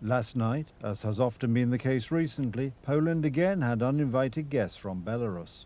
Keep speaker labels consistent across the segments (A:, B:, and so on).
A: Last night, as has often been the case recently, Poland again had uninvited guests from Belarus.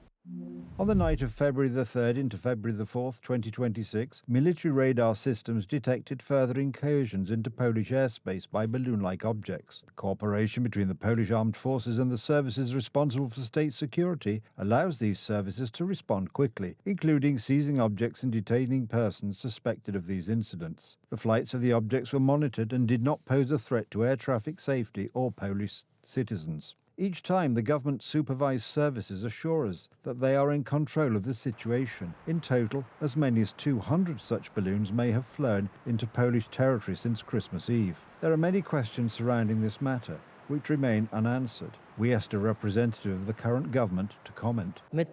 A: On the night of February the 3rd into February the 4th, 2026, military radar systems detected further incursions into Polish airspace by balloon-like objects. The cooperation between the Polish armed forces and the services responsible for state security allows these services to respond quickly, including seizing objects and detaining persons suspected of these incidents. The flights of the objects were monitored and did not pose a threat to air traffic safety or Polish citizens. Each time, the government-supervised services assure us that they are in control of the situation. In total, as many as 200 such balloons may have flown into Polish territory since Christmas Eve. There are many questions surrounding this matter, which remain unanswered. We asked a representative of the current government to comment.
B: We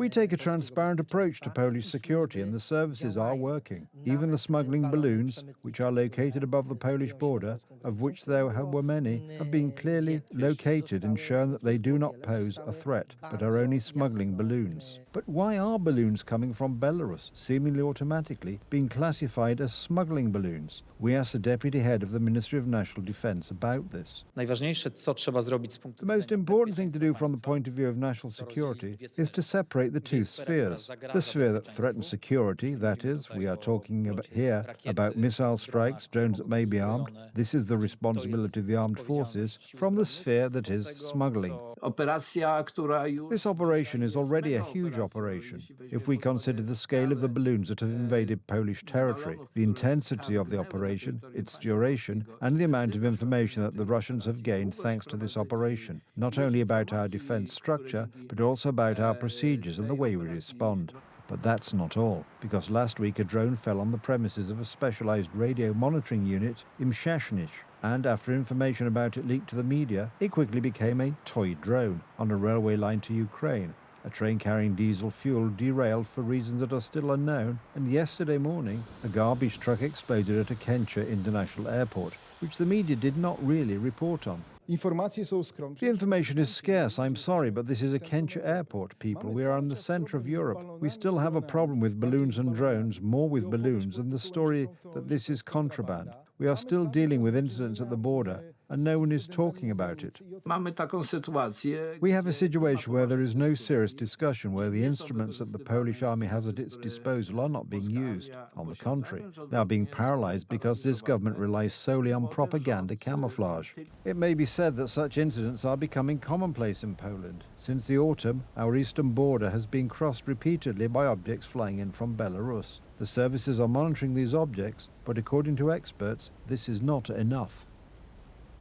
A: take a transparent approach to Polish security and the services are working. Even the smuggling balloons, which are located above the Polish border, of which there were many, have been clearly located and shown that they do not pose a threat, but are only smuggling balloons. But why are balloons coming from Belarus, seemingly automatically, being classified as smuggling balloons? We asked the deputy head of the Ministry of National Defence about this. The most important thing to do from the point of view of national security is to separate the two spheres. The sphere that threatens security, that is, we are talking about missile strikes, drones that may be armed. This is the responsibility of the armed forces, from the sphere that is smuggling. This operation is already a huge operation. If we consider the scale of the balloons that have invaded Polish territory, the intensity of the operation, its duration, and the amount of information that the Russians have gained thanks to this operation, not only about our defense structure, but also about our procedures and the way we respond. But that's not all, because last week a drone fell on the premises of a specialized radio monitoring unit in Mszasnysz, and after information about it leaked to the media, it quickly became a toy drone on a railway line to Ukraine. A train carrying diesel fuel derailed for reasons that are still unknown, and yesterday morning, a garbage truck exploded at a Kęcie International Airport, which the media did not really report on. The information is scarce, I'm sorry, but this is a Kęcie airport, people. We are in the center of Europe. We still have a problem with balloons and drones, more with balloons, and the story that this is contraband. We are still dealing with incidents at the border, and no one is talking about it. We have a situation where there is no serious discussion, where the instruments that the Polish army has at its disposal are not being used. On the contrary, they are being paralyzed because this government relies solely on propaganda camouflage. It may be said that such incidents are becoming commonplace in Poland. Since the autumn, our eastern border has been crossed repeatedly by objects flying in from Belarus. The services are monitoring these objects, but according to experts, this is not enough.